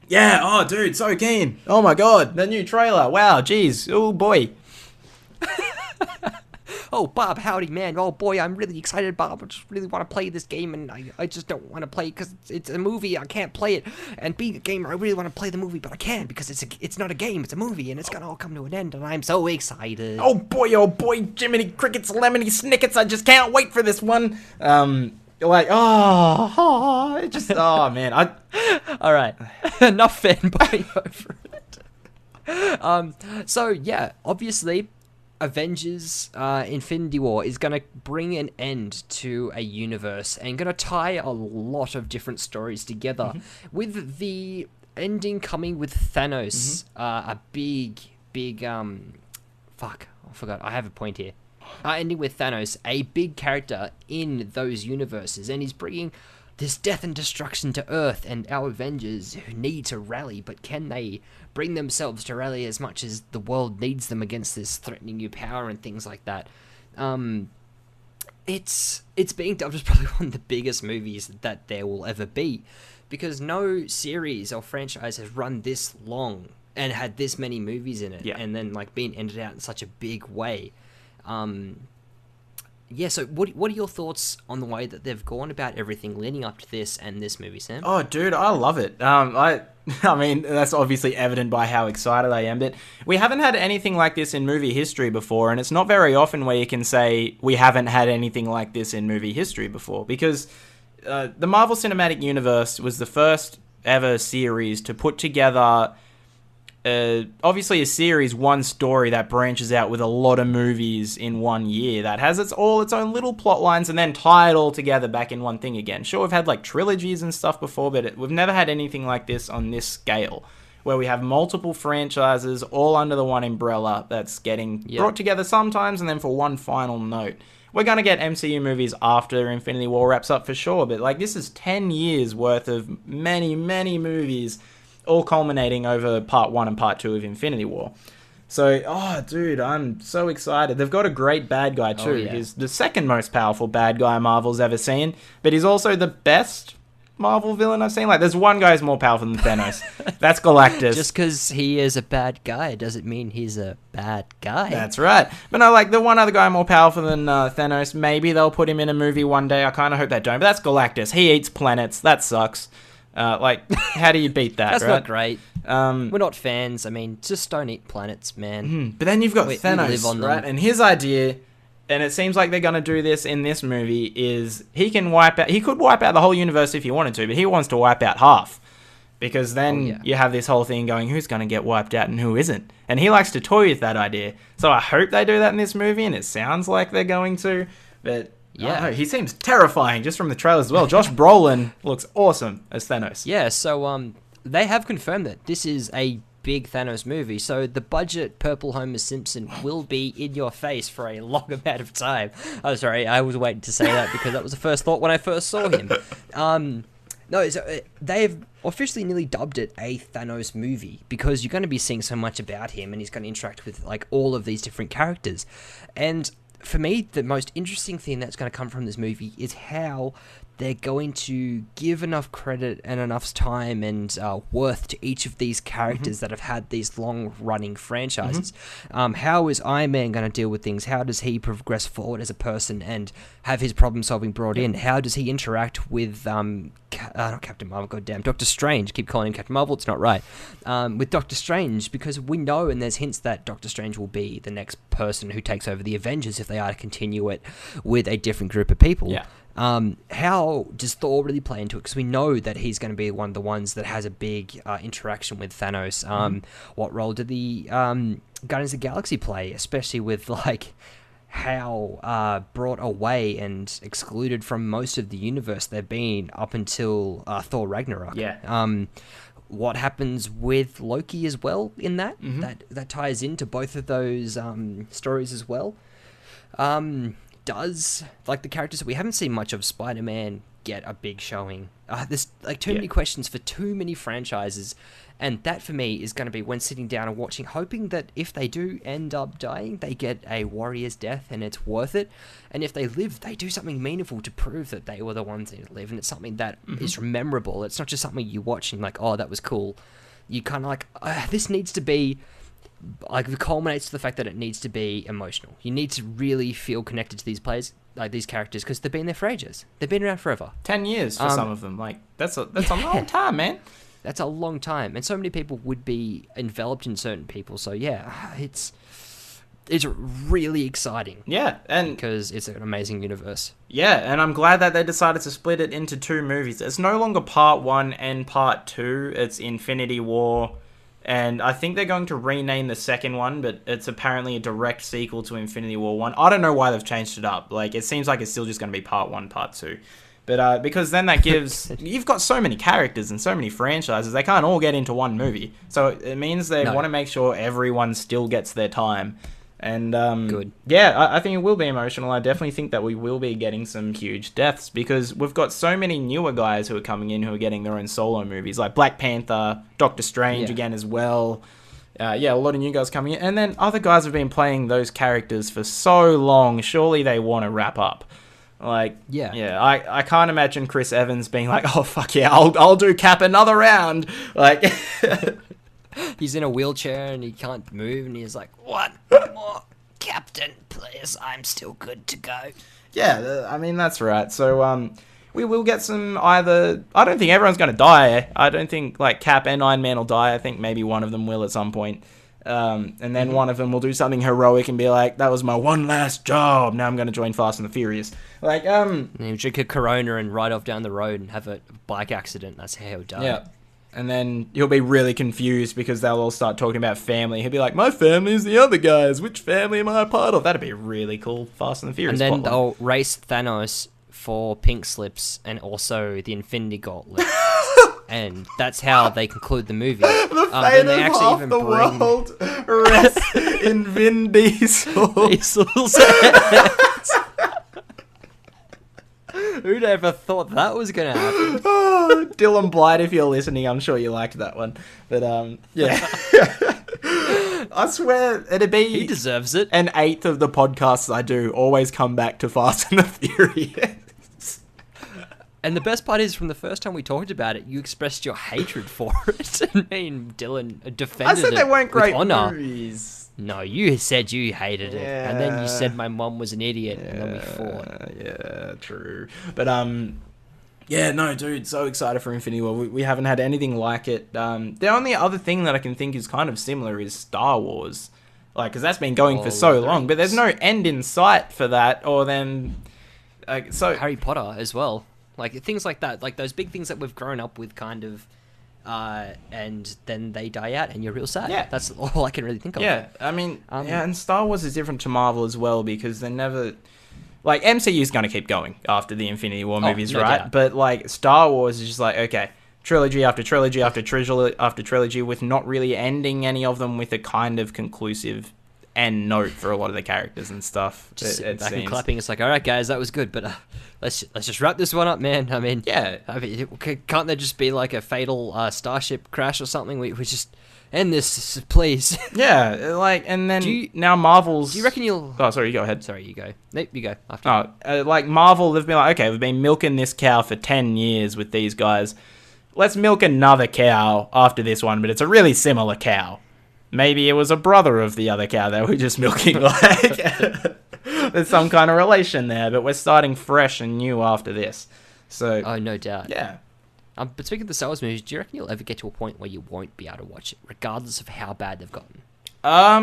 yeah. Oh, dude, so keen. Oh my God, the new trailer. Wow, geez. Oh boy. Oh, Bob, howdy, man. Oh, boy, I'm really excited, Bob. I just really want to play this game, and I just don't want to play because it's a movie. I can't play it. And being a gamer, I really want to play the movie, but I can't because it's not a game. It's a movie, and it's going to all come to an end, and I'm so excited. Oh, boy, Jiminy Crickets, Lemony Snickets. I just can't wait for this one. Like, it just, oh, man. All right. Enough fanboying over it. So, yeah, obviously, Avengers Infinity War is going to bring an end to a universe and going to tie a lot of different stories together, with the ending coming with Thanos, a big, fuck, I forgot, I have a point here. Ending with Thanos, a big character in those universes, and he's bringing this death and destruction to Earth, and our Avengers who need to rally, but can they bring themselves to rally as much as the world needs them against this threatening new power and things like that? It's being dubbed as probably one of the biggest movies that there will ever be, because no series or franchise has run this long and had this many movies in it, and then like being ended out in such a big way. Yeah, so what are your thoughts on the way that they've gone about everything leading up to this and this movie, Sam? Oh, dude, I love it. I mean, that's obviously evident by how excited I am, but we haven't had anything like this in movie history before, and it's not very often where you can say we haven't had anything like this in movie history before, because the Marvel Cinematic Universe was the first ever series to put together obviously a series, one story that branches out with a lot of movies in 1 year that has its own little plot lines and then tie it all together back in one thing again. Sure, we've had like trilogies and stuff before, but we've never had anything like this on this scale, where we have multiple franchises all under the one umbrella that's getting brought together sometimes, and then for one final note. We're going to get MCU movies after Infinity War wraps up for sure, but like this is 10 years worth of many, many movies all culminating over part 1 and part 2 of Infinity War. So, dude, I'm so excited. They've got a great bad guy, too. He's the second most powerful bad guy Marvel's ever seen, but he's also the best Marvel villain I've seen. Like, there's one guy who's more powerful than Thanos. That's Galactus. Just because he is a bad guy doesn't mean he's a bad guy. That's right. But no, like, the one other guy more powerful than Thanos, maybe they'll put him in a movie one day. I kind of hope they don't, but that's Galactus. He eats planets. That sucks. How do you beat that? That's right? not great. We're not fans. I mean, just don't eat planets, man. But then you've got Thanos, Thanos, live on right? them. And his idea, and it seems like they're going to do this in this movie, is he could wipe out the whole universe if he wanted to, but he wants to wipe out half. Because then you have this whole thing going, who's going to get wiped out and who isn't? And he likes to toy with that idea. So I hope they do that in this movie, and it sounds like they're going to. But he seems terrifying just from the trailers as well. Josh Brolin looks awesome as Thanos. Yeah, so they have confirmed that this is a big Thanos movie, so the budget purple Homer Simpson will be in your face for a long amount of time. Oh, sorry, I was waiting to say that because that was the first thought when I first saw him. They've officially nearly dubbed it a Thanos movie because you're going to be seeing so much about him, and he's going to interact with like all of these different characters. And for me, the most interesting thing that's going to come from this movie is how they're going to give enough credit and enough time and worth to each of these characters that have had these long-running franchises. How is Iron Man going to deal with things? How does he progress forward as a person and have his problem-solving brought in? How does he interact with not Captain Marvel, goddamn, Doctor Strange? Keep calling him Captain Marvel, it's not right. With Doctor Strange, because we know, and there's hints that Doctor Strange will be the next person who takes over the Avengers if they are to continue it with a different group of people. Yeah. How does Thor really play into it? Because we know that he's going to be one of the ones that has a big interaction with Thanos. What role did the Guardians of the Galaxy play, especially with like how brought away and excluded from most of the universe they've been up until Thor Ragnarok? Yeah. What happens with Loki as well in that? That ties into both of those stories as well. Does like the characters that we haven't seen much of, Spider-Man, get a big showing? There's like too many questions for too many franchises, and that for me is going to be when sitting down and watching, hoping that if they do end up dying, they get a warrior's death and it's worth it, and if they live, they do something meaningful to prove that they were the ones that live, and it's something that is memorable. It's not just something you watch and like, oh, that was cool. You kind of like, this needs to be. Like, it culminates to the fact that it needs to be emotional. You need to really feel connected to these players, like these characters, because they've been there for ages. They've been around forever. 10 years for some of them. Like, that's a long time, man. That's a long time. And so many people would be enveloped in certain people. So, yeah, it's really exciting. Yeah, and because it's an amazing universe. Yeah, and I'm glad that they decided to split it into 2 movies. It's no longer part 1 and part 2. It's Infinity War. And I think they're going to rename the second one, but it's apparently a direct sequel to Infinity War 1. I don't know why they've changed it up. Like, it seems like it's still just going to be part 1, part 2. But because then that gives... You've got so many characters and so many franchises, they can't all get into one movie. So it means they want to make sure everyone still gets their time. And good. Yeah, I think it will be emotional. I definitely think that we will be getting some huge deaths because we've got so many newer guys who are coming in who are getting their own solo movies, like Black Panther, Doctor Strange again as well. A lot of new guys coming in, and then other guys have been playing those characters for so long. Surely they want to wrap up. Like, I can't imagine Chris Evans being like, "Oh fuck yeah, I'll do Cap another round." Like. He's in a wheelchair and he can't move, and he's like, "What more, Captain? Please, I'm still good to go." Yeah, I mean, that's right. So, we will get some either... I don't think everyone's going to die. I don't think, like, Cap and Iron Man will die. I think maybe one of them will at some point. And then one of them will do something heroic and be like, that was my one last job. Now I'm going to join Fast and the Furious. Like, And he'll drink a Corona and ride off down the road and have a bike accident. That's how he'll die. Yeah. And then he'll be really confused because they'll all start talking about family. He'll be like, my family's the other guys. Which family am I a part of? That'd be really cool. Fast and the Furious. And then they'll race Thanos for pink slips and also the Infinity Gauntlet. and that's how they conclude the movie. The then fate they of actually half even the bring world rests in Vin Diesel. Diesel's hands. Who'd ever thought that was gonna happen? Oh, Dylan Blight, if you're listening, I'm sure you liked that one. But yeah. I swear it'd be. He deserves it. An eighth of the podcasts I do always come back to Fast and the Furious. And the best part is, from the first time we talked about it, you expressed your hatred for it. And me and Dylan defended it. I said they weren't great with honor. movies. No, you said you hated it, and then you Yeah. said my mom was an idiot, and then we fought. Yeah, true. But yeah, no, dude, so excited for Infinity War. We haven't had anything like it. The only other thing that I can think is kind of similar is Star Wars, like, because that's been going for so long, but there's no end in sight for that. Or then, so Harry Potter as well, like things like that, like those big things that we've grown up with, kind of. And then they die out, and you're real sad. Yeah. That's all I can really think of. Yeah, I mean, yeah, and Star Wars is different to Marvel as well, because they never... Like, MCU's going to keep going after the Infinity War movies, no right? doubt. But, like, Star Wars is just like, okay, trilogy after trilogy after trilogy after trilogy, with not really ending any of them with a kind of conclusive end note for a lot of the characters and stuff. Just sitting back seems. and clapping. It's like, all right, guys, that was good, but let's just wrap this one up, man. I mean, Yeah. I mean, can't there just be like a fatal starship crash or something? We just end this, please. Yeah, like, and then now Marvel's... Do you reckon you'll... Oh, sorry, you go ahead. Sorry, you go. Nope, you go. After. Like, Marvel, they've been like, okay, we've been milking this cow for 10 years with these guys. Let's milk another cow after this one, but it's a really similar cow. Maybe it was a brother of the other cow that we're just milking, like... There's some kind of relation there, but we're starting fresh and new after this. So... Oh, no doubt. Yeah. But speaking of the Star Wars movies, do you reckon you'll ever get to a point where you won't be able to watch it, regardless of how bad they've gotten? I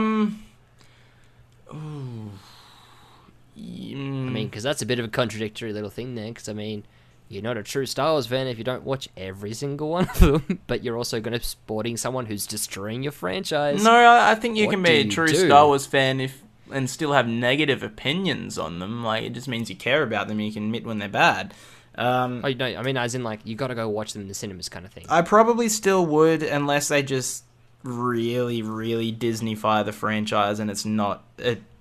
mean, because that's a bit of a contradictory little thing there, because, I mean, you're not a true Star Wars fan if you don't watch every single one of them, but you're also going to be sporting someone who's destroying your franchise. No, I think you can be a true do? Star Wars fan and still have negative opinions on them. Like, it just means you care about them and you can admit when they're bad. Oh, no, I mean, as in, like, you got to go watch them in the cinemas kind of thing. I probably still would, unless they just really, really Disney-fy the franchise and it's not...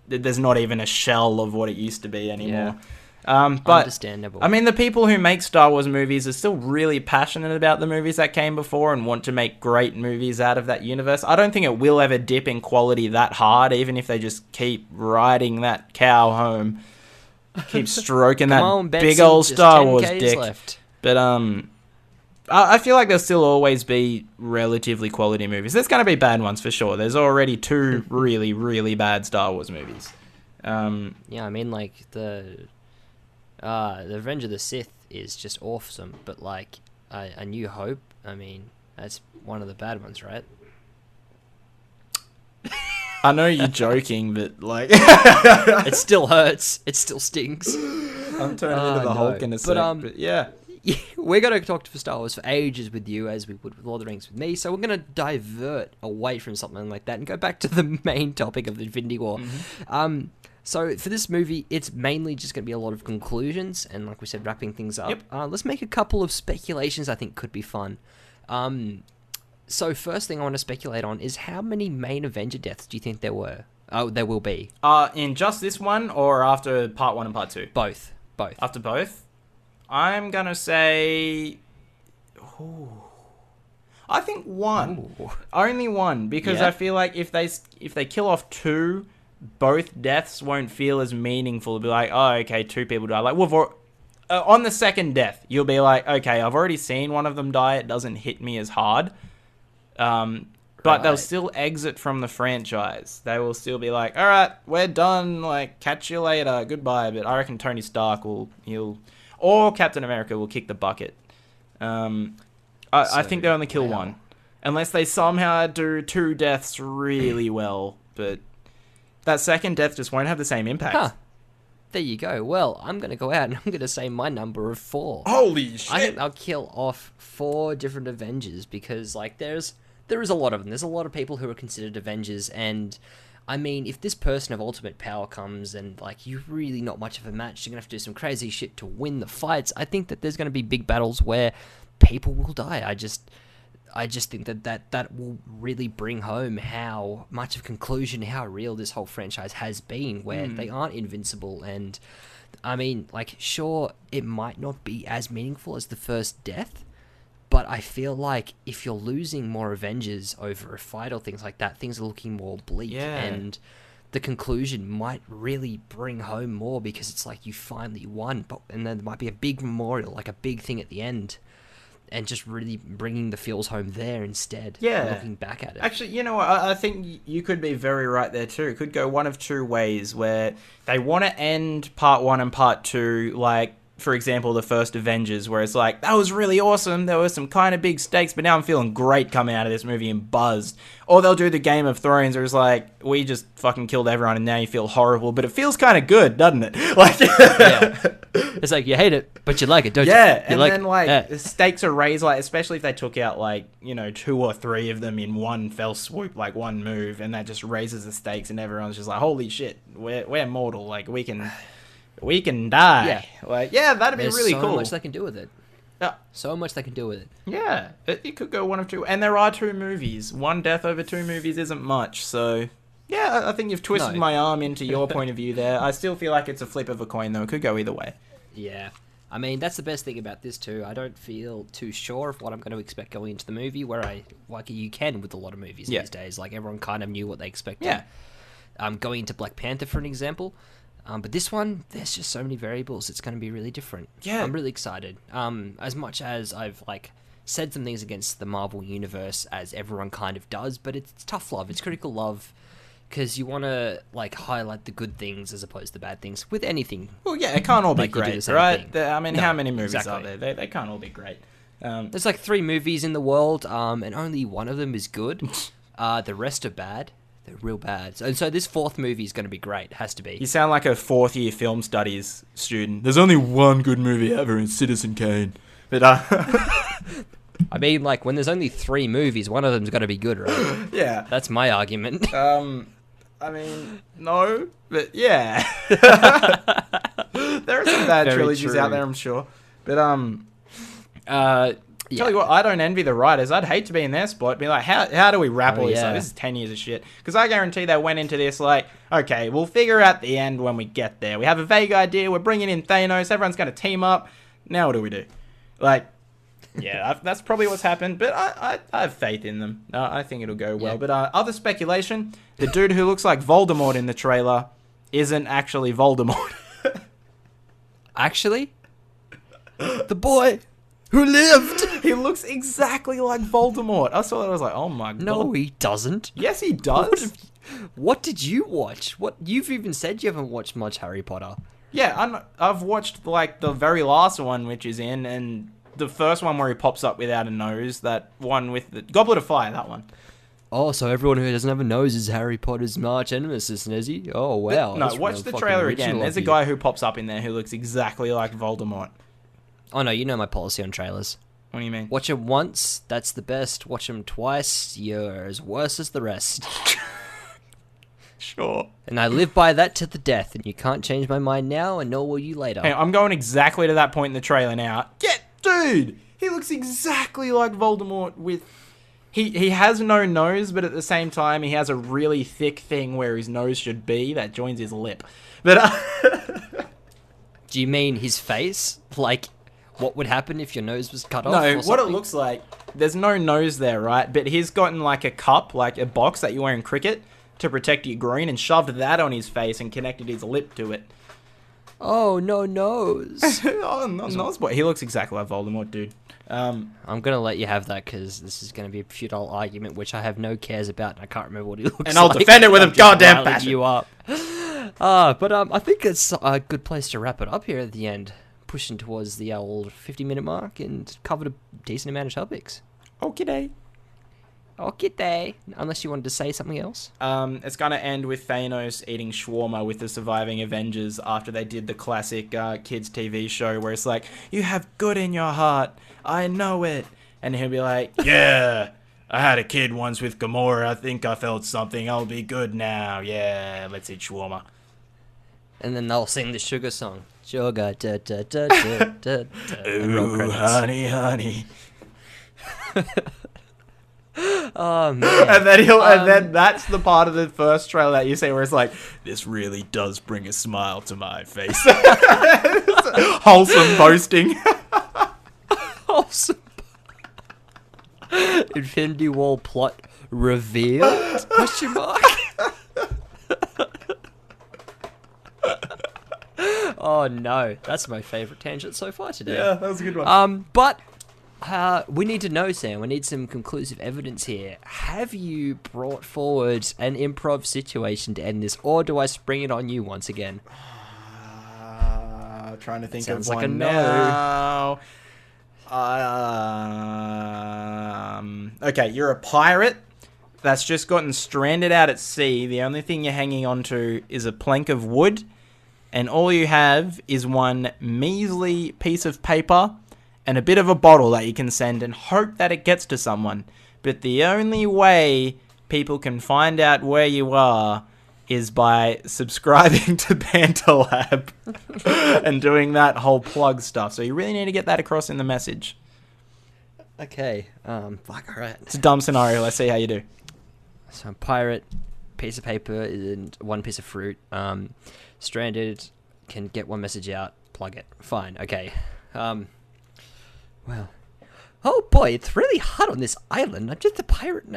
there's not even a shell of what it used to be anymore. Yeah. But understandable. I mean, the people who make Star Wars movies are still really passionate about the movies that came before and want to make great movies out of that universe. I don't think it will ever dip in quality that hard, even if they just keep riding that cow home. Keep stroking that big old Star Wars dick. Left. But I feel like there'll still always be relatively quality movies. There's going to be bad ones for sure. There's already 2 really, really bad Star Wars movies. Yeah, I mean, like, the Revenge of the Sith is just awesome, but, like, A New Hope, I mean, that's one of the bad ones, right? I know you're joking, but, like... It still hurts. It still stings. I'm turning into the Hulk in a sec, but yeah. We're going to talk to Star Wars for ages with you, as we would with Lord of the Rings with me, so we're going to divert away from something like that and go back to the main topic of the Infinity War. Mm-hmm. So for this movie, it's mainly just going to be a lot of conclusions and, like we said, wrapping things up. Yep. Let's make a couple of speculations I think could be fun. So first thing I want to speculate on is how many main Avenger deaths do you think there were? Oh, there will be. In just this one or after part 1 and part 2? Both. After both? I'm going to say... Ooh. I think 1. Ooh. Only 1, because I feel like if they kill off 2... both deaths won't feel as meaningful. It'll be like, oh, okay, 2 people die. Like, on the second death, you'll be like, okay, I've already seen one of them die. It doesn't hit me as hard. But they'll still exit from the franchise. They will still be like, all right, we're done. Like, catch you later. Goodbye. But I reckon Tony Stark or Captain America will kick the bucket. I think they only kill 1. Unless they somehow do 2 deaths really well. But... that second death just won't have the same impact. Huh. There you go. Well, I'm going to go out and I'm going to say my number of 4. Holy shit! I think I'll kill off 4 different Avengers because, like, there is a lot of them. There's a lot of people who are considered Avengers, and I mean, if this person of ultimate power comes and, like, you're really not much of a match, you're going to have to do some crazy shit to win the fights. I think that there's going to be big battles where people will die. I just think that will really bring home how much of conclusion, how real this whole franchise has been, where they aren't invincible. And I mean, like, sure, it might not be as meaningful as the first death, but I feel like if you're losing more Avengers over a fight or things like that, things are looking more bleak. Yeah. And the conclusion might really bring home more, because it's like you finally won, and then there might be a big memorial, like a big thing at the end, and just really bringing the feels home there instead. Yeah. Looking back at it. Actually, you know what? I think you could be very right there too. It could go one of two ways, where they want to end part 1 and part 2 like, for example, the first Avengers, where it's like, that was really awesome, there were some kind of big stakes, but now I'm feeling great coming out of this movie and buzzed. Or they'll do the Game of Thrones, where it's like, we just fucking killed everyone and now you feel horrible, but it feels kind of good, doesn't it? Like, yeah. It's like, you hate it, but you like it, don't you? Yeah, you and then, the stakes are raised, like, especially if they took out, like, 2 or 3 of them in one fell swoop, like, one move, and that just raises the stakes, and everyone's just like, holy shit, we're mortal, like, we can die. Yeah. Like, yeah, that'd be really cool. So much they can do with it. So much they can do with it. Yeah, it could go one of two. And there are 2 movies. One death over 2 movies isn't much, so... Yeah, I think you've twisted my arm into your point of view there. I still feel like it's a flip of a coin, though. It could go either way. Yeah. I mean, that's the best thing about this, too. I don't feel too sure of what I'm going to expect going into the movie, where like you can with a lot of movies these days. Like, everyone kind of knew what they expected. Yeah. Going into Black Panther, for an example... but this one, there's just so many variables. It's going to be really different. Yeah. I'm really excited. As much as I've, said some things against the Marvel Universe, as everyone kind of does, but it's tough love. It's critical love, because you want to, highlight the good things as opposed to the bad things with anything. Well, yeah, it can't all be great, right? I mean, how many movies exactly. are there? They can't all be great. There's, 3 movies in the world, and only one of them is good. The rest are bad. They're real bad. And so this 4th movie is going to be great. It has to be. You sound like a 4th-year film studies student. There's only one good movie ever in Citizen Kane. But, I mean, when there's only 3 movies, one of them's got to be good, right? Yeah. That's my argument. I mean, no, but yeah. There are some bad trilogies out there, I'm sure. But, tell you what, I don't envy the writers. I'd hate to be in their spot. Be like, how do we wrap all this up? This is 10 years of shit. Because I guarantee they went into this like, okay, we'll figure out the end when we get there. We have a vague idea. We're bringing in Thanos. Everyone's going to team up. Now what do we do? Yeah, that's probably what's happened. But I have faith in them. I think it'll go well. Yeah. But other speculation, the dude who looks like Voldemort in the trailer isn't actually Voldemort. Actually? The boy who lived. He looks exactly like Voldemort. I saw that. I was like, oh my god. No, he doesn't. Yes, he does. What did you watch? You've even said you haven't watched much Harry Potter. Yeah, I've watched the very last one, which is in, and the first one where he pops up without a nose. That one with the Goblet of Fire. That one. Oh, so everyone who doesn't have a nose is Harry Potter's arch nemesis, is he? Oh wow. No, watch the trailer again. There's a guy who pops up in there who looks exactly like Voldemort. Oh no, you know my policy on trailers. What do you mean? Watch them once, that's the best. Watch them twice, you're as worse as the rest. Sure. And I live by that to the death, and you can't change my mind now, and nor will you later. Hey, I'm going exactly to that point in the trailer now. Dude! He looks exactly like Voldemort with... He has no nose, but at the same time, he has a really thick thing where his nose should be that joins his lip. But... Do you mean his face? What would happen if your nose was cut off? No, what it looks like, there's no nose there, right? But he's gotten a cup, a box that you wear in cricket to protect your groin, and shoved that on his face and connected his lip to it. Oh, no nose. Oh, no, nose boy. He looks exactly like Voldemort, dude. I'm going to let you have that, because this is going to be a futile argument, which I have no cares about, and I can't remember what he looks like. And I'll defend it with a goddamn passion. You up. But I think it's a good place to wrap it up here at the end. Pushing towards the old 50-minute mark and covered a decent amount of topics. Okay. Unless you wanted to say something else. It's going to end with Thanos eating shawarma with the surviving Avengers after they did the classic kids TV show where it's like, you have good in your heart. I know it. And he'll be like, yeah, I had a kid once with Gamora. I think I felt something. I'll be good now. Yeah, let's eat shawarma. And then they'll sing the sugar song. Sugar, da da da da da. Ooh, honey, honey. Oh man. And then that's the part of the first trailer that you see where it's like, this really does bring a smile to my face. Wholesome boasting. Awesome. Infinity War plot revealed? Question mark. Oh no, that's my favourite tangent so far today. Yeah, that was a good one. But we need to know, Sam. We need some conclusive evidence here. Have you brought forward an improv situation to end this, or do I spring it on you once again? Trying to think Sounds of like one a no. now. Okay, you're a pirate that's just gotten stranded out at sea. The only thing you're hanging on to is a plank of wood, and all you have is one measly piece of paper and a bit of a bottle that you can send and hope that it gets to someone. But the only way people can find out where you are is by subscribing to Banter Lab and doing that whole plug stuff. So you really need to get that across in the message. Okay, fuck, alright. It's a dumb scenario. Let's see how you do. So I'm pirate, piece of paper and one piece of fruit. Stranded, can get one message out, plug it. Fine, okay. Well, oh boy, it's really hot on this island. I'm just a pirate, and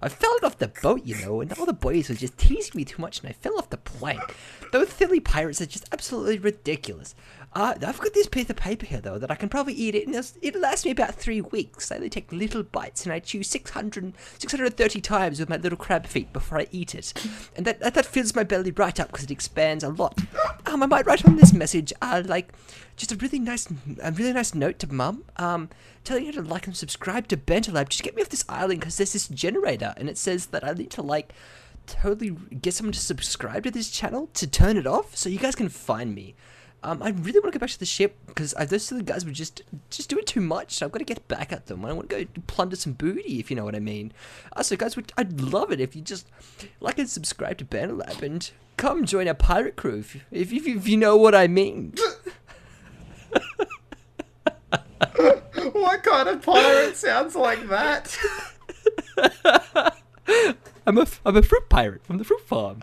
I fell off the boat, you know, and all the boys were just teasing me too much, and I fell off the plank. Those silly pirates are just absolutely ridiculous. I've got this piece of paper here, though, that I can probably eat it, and it'll last me about 3 weeks. I only take little bites, and I chew 630 times with my little crab feet before I eat it. And that fills my belly right up, because it expands a lot. I might write on this message, just a really nice note to Mum, telling her to like and subscribe to Banter Lab. Just get me off this island, because there's this generator, and it says that I need to, totally get someone to subscribe to this channel to turn it off, so you guys can find me. I really want to go back to the ship, because those silly guys were just doing too much, so I've got to get back at them. I want to go plunder some booty, if you know what I mean. So guys, I'd love it if you just like and subscribe to Banter Lab, and come join our pirate crew, if you know what I mean. What kind of pirate sounds like that? I'm a fruit pirate from the fruit farm.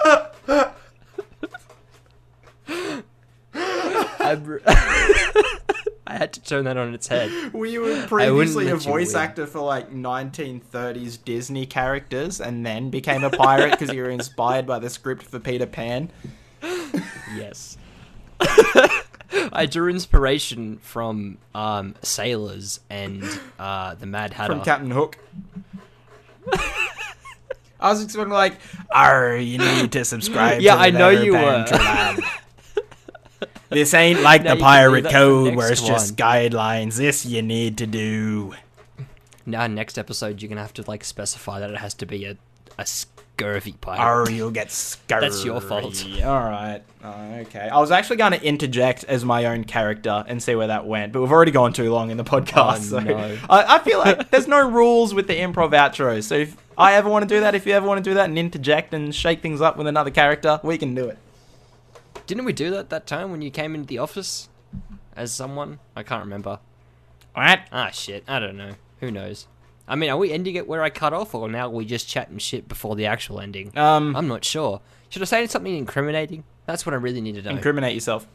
I had to turn that on its head. Were you previously a voice actor for 1930s Disney characters and then became a pirate because you were inspired by the script for Peter Pan? Yes. I drew inspiration from sailors and the Mad Hatter. From Captain Hook. I was expecting you need to subscribe. Yeah, to I know you were. This ain't like Now the you can pirate leave that for code next where it's just one. guidelines. This you need to do. Now, next episode, you're going to have to specify that it has to be a scurvy pirate. You'll get scurvy. That's your fault. Alright. Okay. I was actually going to interject as my own character and see where that went, but we've already gone too long in the podcast. No. I feel like there's no rules with the improv outros, so if I ever want to do that, if you ever want to do that and interject and shake things up with another character, we can do it. Didn't we do that time when you came into the office as someone? I can't remember. What? Shit. I don't know. Who knows? I mean, are we ending it where I cut off, or now are we just chatting shit before the actual ending? I'm not sure. Should I say something incriminating? That's what I really need to know. Incriminate yourself.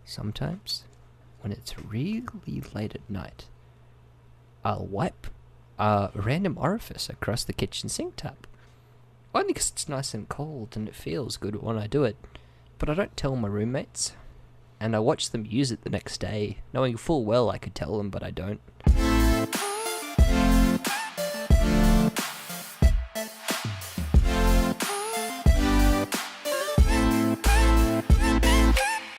Sometimes, when it's really late at night, I'll wipe a random orifice across the kitchen sink tap. Only because it's nice and cold and it feels good when I do it. But I don't tell my roommates. And I watch them use it the next day, knowing full well I could tell them, but I don't.